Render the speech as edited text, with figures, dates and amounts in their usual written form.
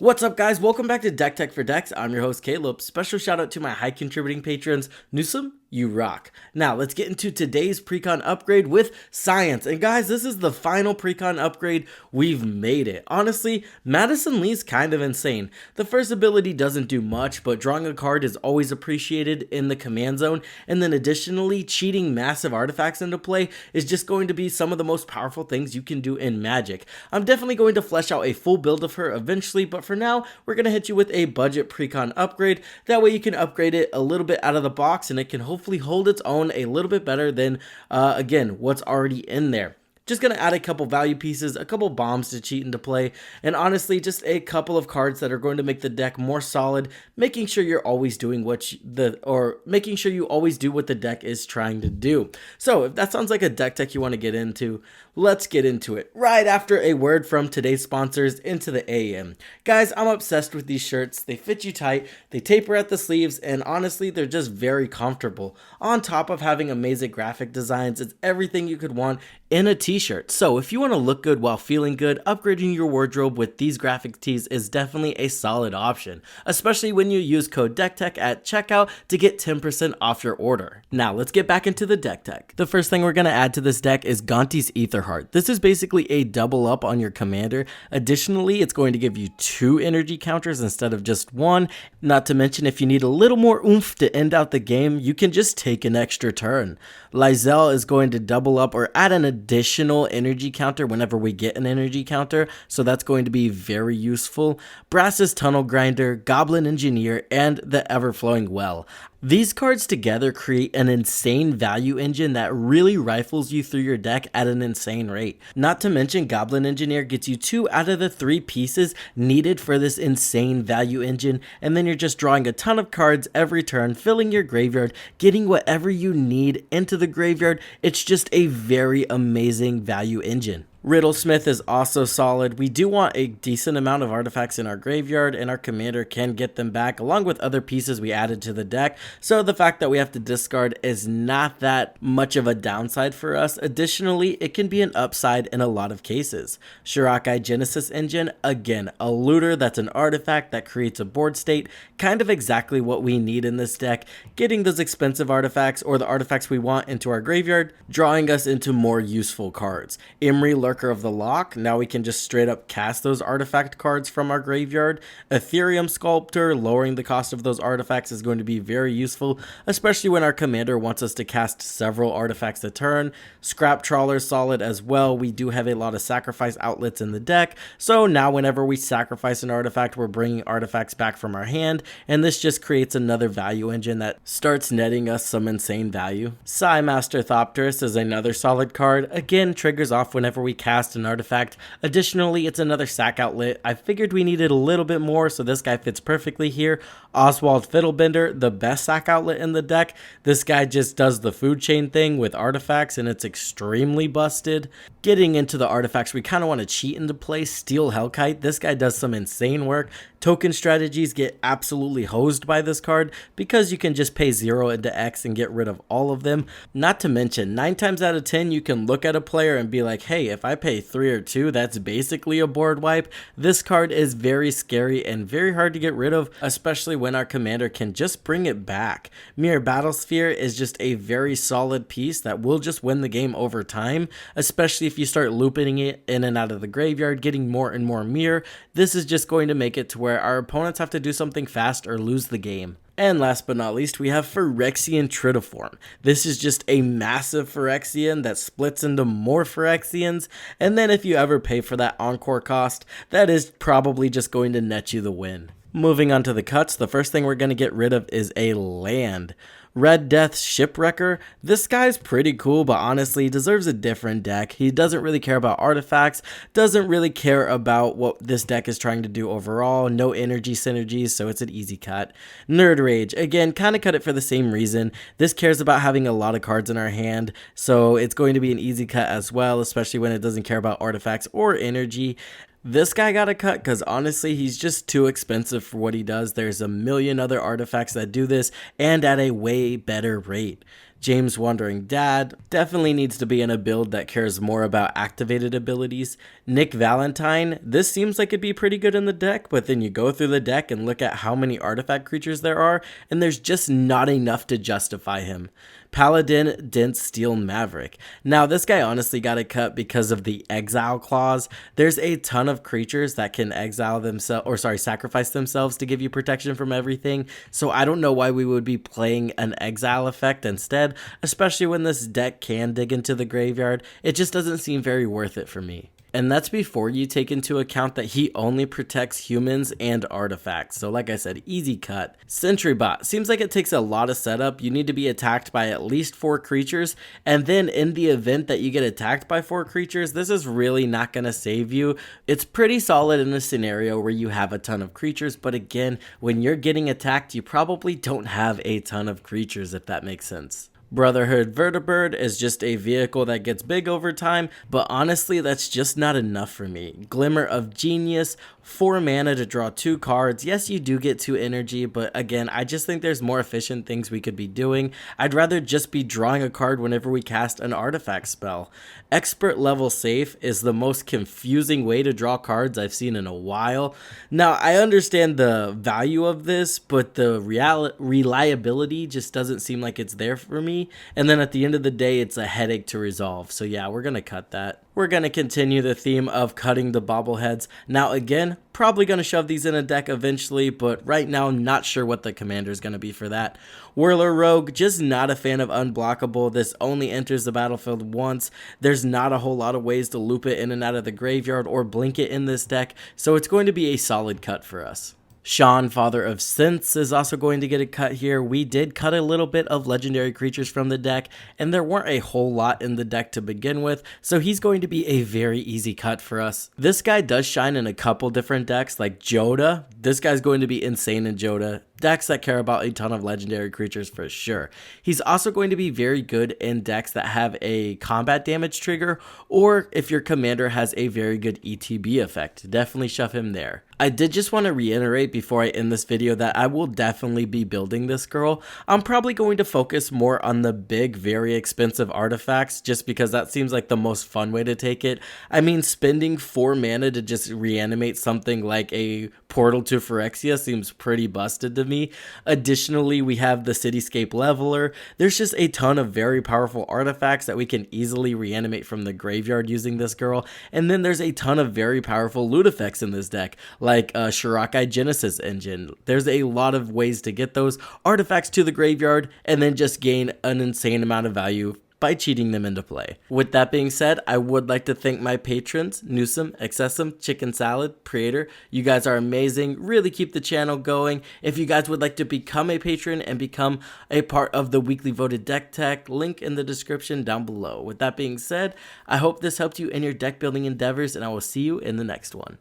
What's up, guys? Welcome back to Deck Tech for Decks. I'm your host, Caleb. Special shout out to my high contributing patrons, Newsome, you rock. Now, let's get into today's Precon upgrade with Science. And guys, this is the final Precon upgrade. We've made it. Honestly, Madison Li's kind of insane. The first ability doesn't do much, but drawing a card is always appreciated in the command zone. And then additionally, cheating massive artifacts into play is just going to be some of the most powerful things you can do in Magic. I'm definitely going to flesh out a full build of her eventually, but for now, we're going to hit you with a budget Precon upgrade. That way you can upgrade it a little bit out of the box and it can hopefully hold its own a little bit better than, again, what's already in there. Just going to add a couple value pieces, a couple bombs to cheat into play, and honestly, just a couple of cards that are going to make the deck more solid, making sure you're always doing making sure you always do what the deck is trying to do. So if that sounds like a deck tech you want to get into, let's get into it. Right after a word from today's sponsors, Into the AM. Guys, I'm obsessed with these shirts. They fit you tight, they taper at the sleeves, and honestly, they're just very comfortable. On top of having amazing graphic designs, it's everything you could want in a t-shirt. So if you want to look good while feeling good, upgrading your wardrobe with these graphic tees is definitely a solid option, especially when you use code DECKTECH at checkout to get 10% off your order. Now let's get back into the deck tech. The first thing we're going to add to this deck is Gonti's Aetherheart. This is basically a double up on your commander. Additionally, it's going to give you 2 energy counters instead of just 1. Not to mention, if you need a little more oomph to end out the game, you can just take an extra turn. Lysel is going to double up or add an additional energy counter whenever we get an energy counter, so that's going to be very useful. Brass's Tunnel Grinder, Goblin Engineer, and the Everflowing Well. These cards together create an insane value engine that really rifles you through your deck at an insane rate. Not to mention, Goblin Engineer gets you 2 out of the 3 pieces needed for this insane value engine, and then you're just drawing a ton of cards every turn, filling your graveyard, getting whatever you need into the graveyard. It's just a very amazing value engine. Riddlesmith is also solid. We do want a decent amount of artifacts in our graveyard, and our commander can get them back along with other pieces we added to the deck, so the fact that we have to discard is not that much of a downside for us. Additionally, it can be an upside in a lot of cases. Shirakai Genesis Engine, again, a looter that's an artifact that creates a board state, kind of exactly what we need in this deck, getting those expensive artifacts or the artifacts we want into our graveyard, drawing us into more useful cards. Imri, Lurker of the Lock, now we can just straight up cast those artifact cards from our graveyard. Ethereum Sculptor, lowering the cost of those artifacts is going to be very useful, especially when our commander wants us to cast several artifacts a turn. Scrap Trawler solid as well. We do have a lot of sacrifice outlets in the deck, so now whenever we sacrifice an artifact, we're bringing artifacts back from our hand, and this just creates another value engine that starts netting us some insane value. Psy Master Thopterus is another solid card. Again, triggers off whenever we cast an artifact. Additionally, it's another sack outlet. I figured we needed a little bit more, so this guy fits perfectly here. Oswald Fiddlebender, the best sack outlet in the deck. This guy just does the food chain thing with artifacts, and it's extremely busted. Getting into the artifacts we kind of want to cheat into play, Steel Hellkite. This guy does some insane work. Token strategies get absolutely hosed by this card because you can just pay 0 into X and get rid of all of them. Not to mention, 9 times out of 10 you can look at a player and be like, hey, if I pay 3 or 2, that's basically a board wipe. This card is very scary and very hard to get rid of, especially when our commander can just bring it back. Mirror Battlesphere is just a very solid piece that will just win the game over time, especially if you start looping it in and out of the graveyard, getting more and more mirror. This is just going to make it to where our opponents have to do something fast or lose the game. And last but not least, we have Phyrexian Tritiform. This is just a massive Phyrexian that splits into more Phyrexians, and then if you ever pay for that encore cost, that is probably just going to net you the win. Moving on to the cuts, the first thing we're going to get rid of is a land. Red Death Shipwrecker. This guy's pretty cool, but honestly he deserves a different deck. He doesn't really care about artifacts, doesn't really care about what this deck is trying to do overall, no energy synergies, so it's an easy cut. Nerd Rage, again, kind of cut it for the same reason. This cares about having a lot of cards in our hand, so it's going to be an easy cut as well, especially when it doesn't care about artifacts or energy. This guy got a cut because honestly he's just too expensive for what he does. There's a million other artifacts that do this and at a way better rate. James Wandering Dad definitely needs to be in a build that cares more about activated abilities. Nick Valentine, this seems like it'd be pretty good in the deck, but then you go through the deck and look at how many artifact creatures there are, and there's just not enough to justify him. Paladin Dent Steel Maverick. Now this guy honestly got a cut because of the exile clause. There's a ton of creatures that can exile themselves, or sorry, sacrifice themselves to give you protection from everything. So I don't know why we would be playing an exile effect instead, especially when this deck can dig into the graveyard. It just doesn't seem very worth it for me. And that's before you take into account that he only protects humans and artifacts. So like I said, easy cut. Sentry Bot. Seems like it takes a lot of setup. You need to be attacked by at least 4 creatures. And then in the event that you get attacked by 4 creatures, this is really not going to save you. It's pretty solid in a scenario where you have a ton of creatures. But again, when you're getting attacked, you probably don't have a ton of creatures, if that makes sense. Brotherhood Vertibird is just a vehicle that gets big over time, but honestly that's just not enough for me. Glimmer of Genius, 4 mana to draw 2 cards. Yes, you do get 2 energy, but again, I just think there's more efficient things we could be doing. I'd rather just be drawing a card whenever we cast an artifact spell. Expert Level Safe is the most confusing way to draw cards I've seen in a while. Now, I understand the value of this, but the reliability just doesn't seem like it's there for me. And then at the end of the day, it's a headache to resolve. So yeah, we're going to cut that. We're going to continue the theme of cutting the bobbleheads. Now again, probably going to shove these in a deck eventually, but right now, not sure what the commander is going to be for that. Whirler Rogue, just not a fan of Unblockable. This only enters the battlefield once. There's not a whole lot of ways to loop it in and out of the graveyard or blink it in this deck, so it's going to be a solid cut for us. Sean, Father of Synths, is also going to get a cut here. We did cut a little bit of legendary creatures from the deck, and there weren't a whole lot in the deck to begin with, so he's going to be a very easy cut for us. This guy does shine in a couple different decks, like Joda. This guy's going to be insane in Joda. Decks that care about a ton of legendary creatures for sure. He's also going to be very good in decks that have a combat damage trigger, or if your commander has a very good ETB effect. Definitely shove him there. I did just want to reiterate before I end this video that I will definitely be building this girl. I'm probably going to focus more on the big, very expensive artifacts just because that seems like the most fun way to take it. I mean, spending 4 mana to just reanimate something like a Portal to Phyrexia seems pretty busted to me. Additionally, we have the Cityscape Leveler. There's just a ton of very powerful artifacts that we can easily reanimate from the graveyard using this girl. And then there's a ton of very powerful loot effects in this deck, like Shirakai Genesis Engine. There's a lot of ways to get those artifacts to the graveyard and then just gain an insane amount of value by cheating them into play. With that being said, I would like to thank my patrons, Newsome, Excessum, Chicken Salad, Praetor. You guys are amazing. Really keep the channel going. If you guys would like to become a patron and become a part of the weekly voted deck tech, link in the description down below. With that being said, I hope this helped you in your deck building endeavors, and I will see you in the next one.